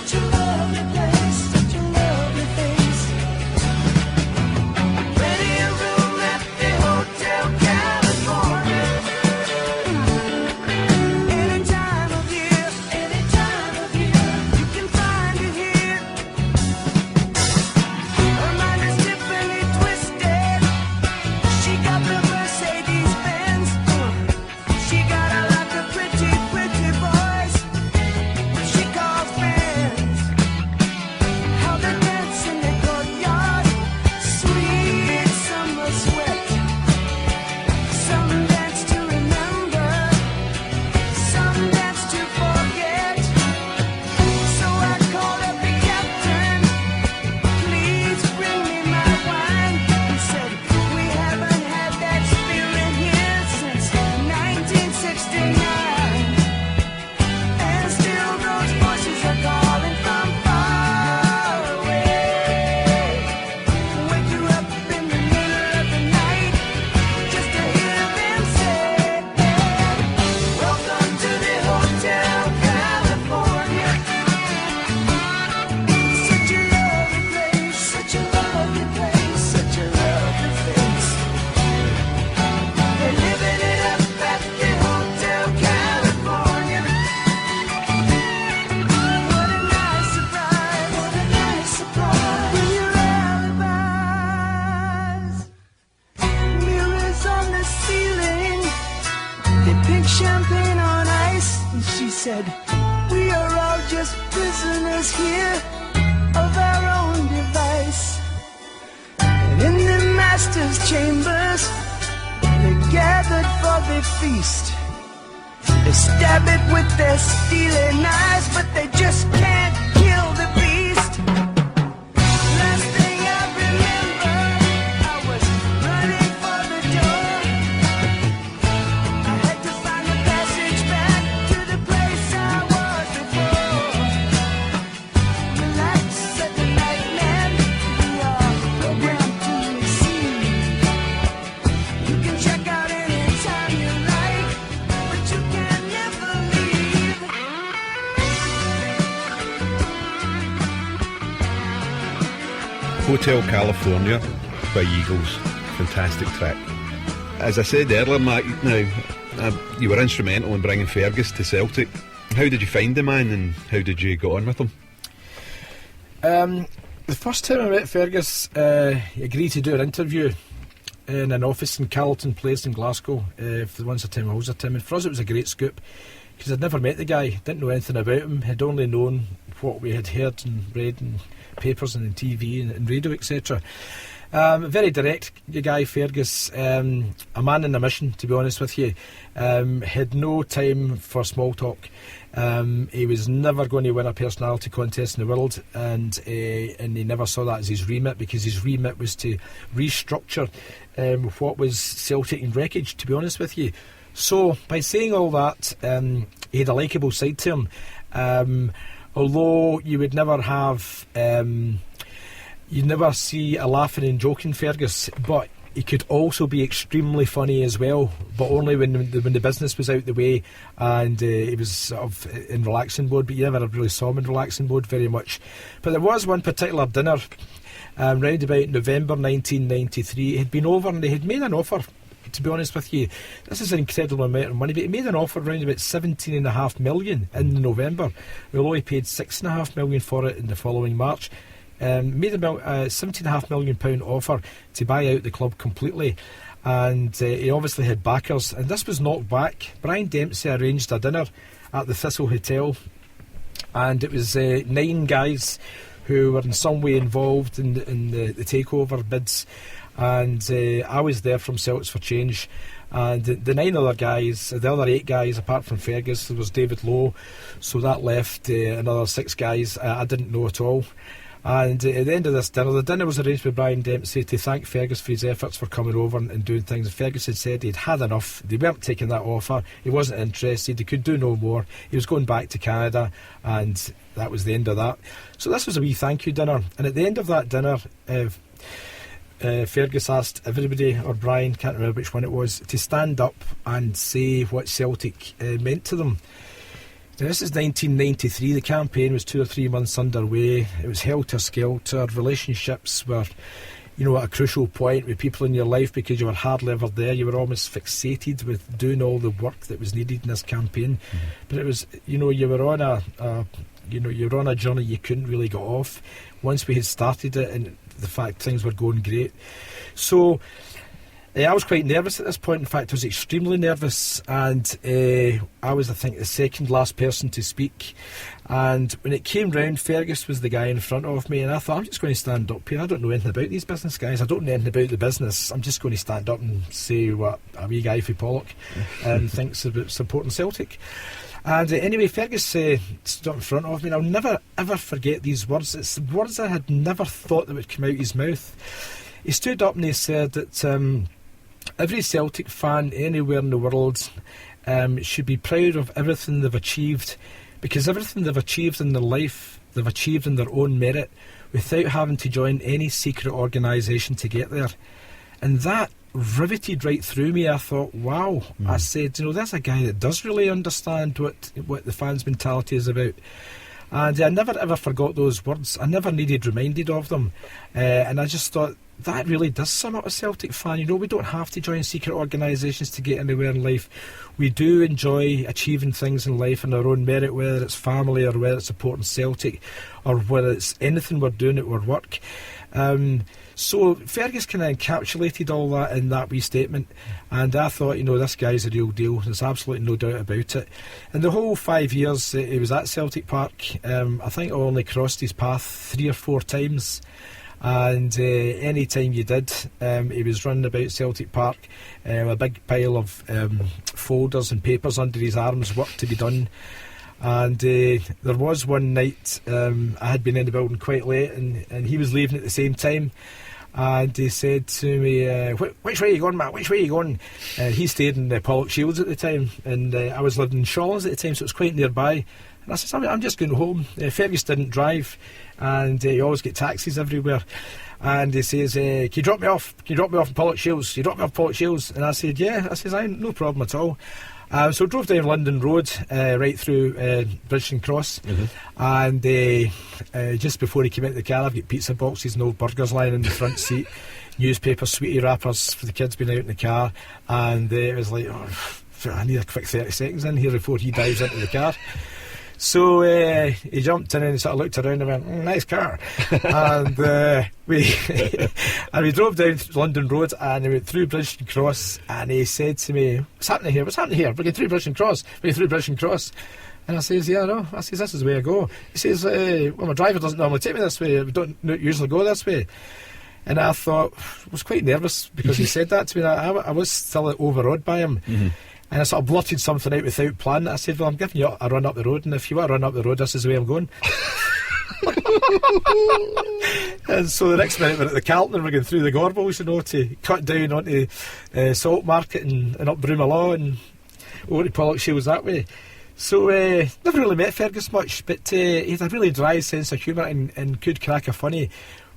such a lovely place, such a lovely face. Plenty of room at the Hotel California. Any time of year, you can find it here. Her mind is Tiffany twisted. She got the Mercedes Benz. She got a lot of pretty, pretty boys she calls friends. How they dance in the courtyard, sweet summer sweat. Some dance to remember, some dance to forget. So I called up the captain, please bring me my wine. He said, we haven't had that spirit here since 1969. And still those voices are calling from far away. Wake you up in the middle of the night just to hear them say, welcome to the Hotel California. Such a lovely place, such a lovely place, such a lovely face. They're living it up at the Hotel California. What a nice surprise, what a nice surprise. Bring your alibis. Mirrors on the ceiling, they pink champagne on ice. And she said, we are all just prisoners here of our own device. And in the master's chambers, they gathered for the feast. They stab it with their steely knives, but they just can't kill the beast. Last thing I remember, I was running for the door. I had to find the passage back to the place I was before. Relax, said the nightman, we are programmed to receive. You can check out anytime you like, but you can never leave. Hotel California by Eagles. Fantastic track. As I said earlier, Matt, you were instrumental in bringing Fergus to Celtic. How did you find the man and how did you get on with him? The first time I met Fergus, he agreed to do an interview in an office in Carlton Place in Glasgow. For the once a time, always a time. And for us it was a great scoop because I'd never met the guy, didn't know anything about him, had only known what we had heard and read in papers and in TV and radio, etc. Very direct guy, Fergus, a man in a mission, to be honest with you. Had no time for small talk. He was never going to win a personality contest in the world, and he never saw that as his remit, because his remit was to restructure what was Celtic and wreckage, to be honest with you. So by saying all that, he had a likeable side to him. Although you would never have you'd never see a laughing and joking Fergus, but he could also be extremely funny as well, but only when the business was out the way and he was sort of in relaxing mode. But you never really saw him in relaxing mode very much. But there was one particular dinner round about November 1993. He had been over and they had made an offer. To be honest with you, this is an incredible amount of money, but he made an offer around about 17.5 million in November, although he paid 6.5 million for it in the following March. Made about a £17.5 million offer to buy out the club completely, and he obviously had backers, and this was knocked back. Brian Dempsey arranged a dinner at the Thistle Hotel, and it was 9 guys who were in some way involved in the takeover bids, and I was there from Celts for Change, and the 9 other guys, the other 8 guys apart from Fergus, there was David Lowe, so that left another 6 guys I didn't know at all. And at the end of this dinner, the dinner was arranged by Brian Dempsey to thank Fergus for his efforts for coming over and doing things. And Fergus had said he'd had enough. They weren't taking that offer. He wasn't interested. He could do no more. He was going back to Canada, and that was the end of that. So this was a wee thank you dinner. And at the end of that dinner, Fergus asked everybody, or Brian, can't remember which one it was, to stand up and say what Celtic meant to them. This is 1993. The campaign was 2 or 3 months underway. It was helter-skelter. Relationships were, at a crucial point with people in your life because you were hardly ever there. You were almost fixated with doing all the work that was needed in this campaign. But it was, you were on you were on a journey you couldn't really get off once we had started it, and the fact things were going great. So I was quite nervous at this point. In fact, I was extremely nervous, and I was, I think, the second last person to speak. And when it came round, Fergus was the guy in front of me, and I thought, I'm just going to stand up here. I don't know anything about these business guys. I don't know anything about the business. I'm just going to stand up and say what a wee guy from Pollock thinks about supporting Celtic. And anyway, Fergus stood in front of me, and I'll never ever forget these words. It's words I had never thought that would come out of his mouth. He stood up and he said that every Celtic fan anywhere in the world should be proud of everything they've achieved, because everything they've achieved in their life, they've achieved in their own merit, without having to join any secret organisation to get there. And that riveted right through me. I thought, wow. I said, there's a guy that does really understand what the fans' mentality is about. And I never ever forgot those words. I never needed reminded of them. And I just thought, that really does sum up a Celtic fan. We don't have to join secret organisations to get anywhere in life. We do enjoy achieving things in life in our own merit, whether it's family or whether it's supporting Celtic or whether it's anything we're doing at our work. So Fergus kind of encapsulated all that in that wee statement, and I thought, this guy's a real deal. There's absolutely no doubt about it. And the whole 5 years he was at Celtic Park, I think I only crossed his path 3 or 4 times. And any time you did, he was running about Celtic Park with a big pile of folders and papers under his arms, work to be done. And there was one night I had been in the building quite late, and he was leaving at the same time. And he said to me, which way are you going, Matt? Which way are you going? He stayed in Pollock Shields at the time, and I was living in Shawlands at the time, so it was quite nearby. And I said, I'm just going home. Fergus didn't drive, and you always get taxis everywhere. And he says, can you drop me off? Can you drop me off in Pollock Shields? Can you drop me off Pollock Shields? And I said, yeah. I says, no problem at all. So I drove down London Road right through Bridgeton Cross, and just before he came out of the car, I've got pizza boxes and old burgers lying in the front seat, newspaper sweetie wrappers for the kids being out in the car, and it was like, I need a quick 30 seconds in here before he dives into the car. So he jumped in and he sort of looked around and went, nice car. And we drove down London Road, and he went through Bridgeton Cross, and he said to me, what's happening here? What's happening here? We're going through Bridgeton Cross. We're going through Bridgeton Cross. And I says, yeah, no. I says, this is the way I go. He says, well, my driver doesn't normally take me this way. We don't usually go this way. And I thought, I was quite nervous because he said that to me. I was still overawed by him. And I sort of blurted something out without plan. I said, well, I'm giving you a run up the road, and if you want to run up the road, this is the way I'm going. And so the next minute we're at the Carlton, and we're going through the Gorbals, to cut down onto Salt Market and up Broomalaw and over to Pollock Shields that way. So never really met Fergus much, but he had a really dry sense of humour and could crack a funny,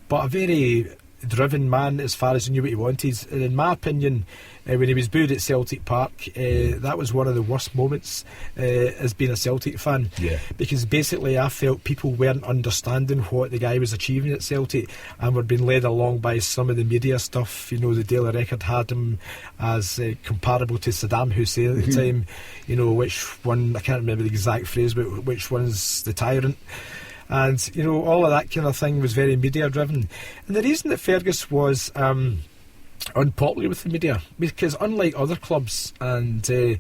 but a very driven man as far as he knew what he wanted. And in my opinion, when he was booed at Celtic Park, that was one of the worst moments as being a Celtic fan, because basically I felt people weren't understanding what the guy was achieving at Celtic, and were being led along by some of the media stuff. The Daily Record had him as comparable to Saddam Hussein at the time, which one, I can't remember the exact phrase, but which one's the tyrant. And, all of that kind of thing was very media driven. And the reason that Fergus was unpopular with the media, because unlike other clubs, and a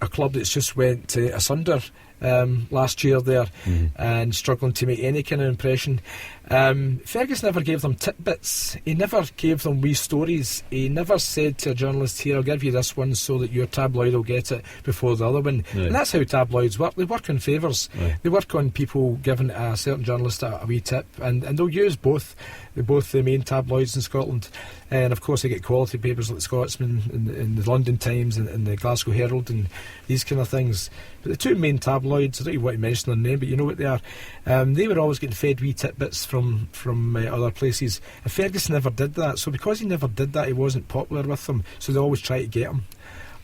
club that's just went asunder last year there, and struggling to make any kind of impression, Fergus never gave them tidbits. He never gave them wee stories. He never said to a journalist, here, I'll give you this one so that your tabloid will get it before the other one. And that's how tabloids work. They work on favours. They work on people giving a certain journalist a wee tip, and they'll use both the main tabloids in Scotland. And of course they get quality papers like the Scotsman and the London Times and the Glasgow Herald and these kind of things. But the two main tabloids, I don't even want to mention their name, but you know what they are. They were always getting fed wee tidbits from other places. And Ferguson never did that. So because he never did that, he wasn't popular with them. So they always try to get him.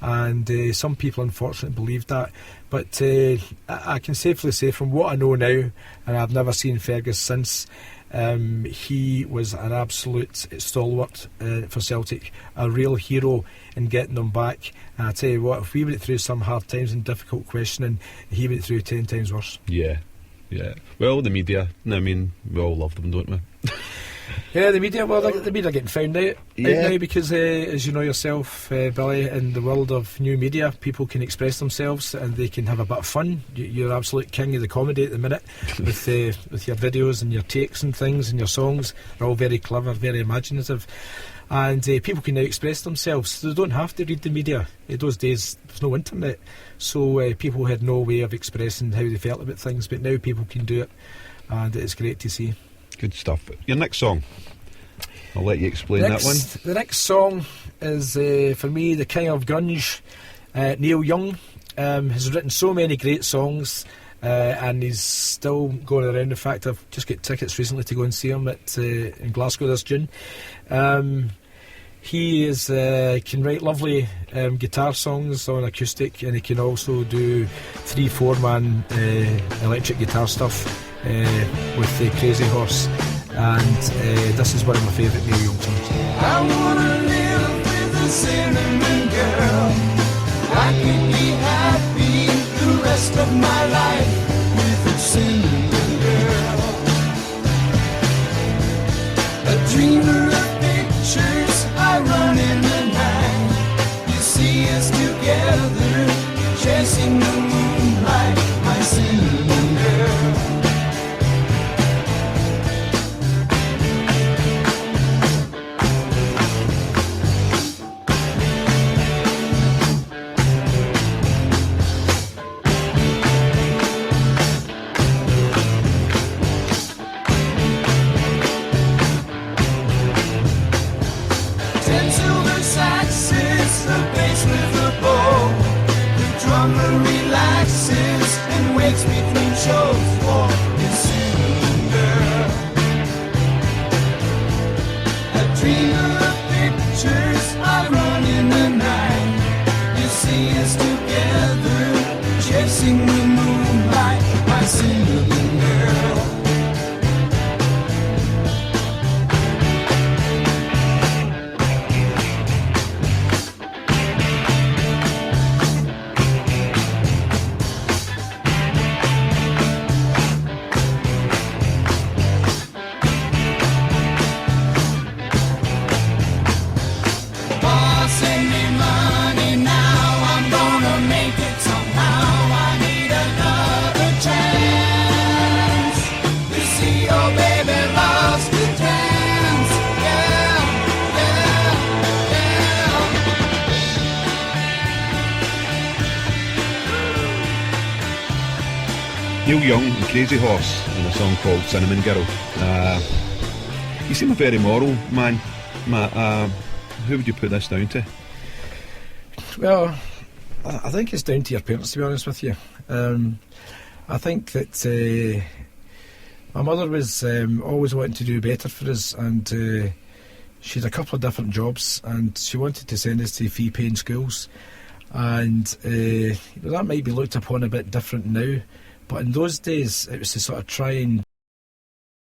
and some people unfortunately believed that. But I can safely say, from what I know now, and I've never seen Fergus since, he was an absolute stalwart for Celtic, a real hero in getting them back. And I tell you what, if we went through some hard times and difficult questioning, he went through 10 times worse. Yeah. Well, the media, I mean, we all love them, don't we? Yeah, the media, well, the media are getting found out now because, as you know yourself, Billy, in the world of new media, people can express themselves and they can have a bit of fun. You're absolute king of the comedy at the minute with your videos and your takes and things and your songs. They're all very clever, very imaginative. And people can now express themselves. They don't have to read the media. In those days, there's no internet. So people had no way of expressing how they felt about things, but now people can do it. And it's great to see. Good stuff. Your next song, I'll let you explain that one. The next song is, for me, the king of grunge. Neil Young has written so many great songs, and he's still going around. In fact, I've just got tickets recently to go and see him in Glasgow this June. He can write lovely guitar songs on acoustic, and he can also do 3-4-man electric guitar stuff with the Crazy Horse, and this is one of my favourite Neil Young songs. I wanna live with a cinnamon girl. I can be happy the rest of my life with a cinnamon girl. A dreamer of pictures, I run in the night. You see us together, chasing the moonlight, my cinnamon girl. Between shows for this cinnamon girl. A dreamer of pictures, I run in the night. You see us together, chasing the moonlight, my cinnamon girl. Neil Young and Crazy Horse in a song called Cinnamon Girl. You seem a very moral man, Matt. Who would you put this down to? Well, I think it's down to your parents, to be honest with you. I think that my mother was always wanting to do better for us, and she had a couple of different jobs, and she wanted to send us to fee-paying schools, and that might be looked upon a bit different now. But in those days, it was to sort of try and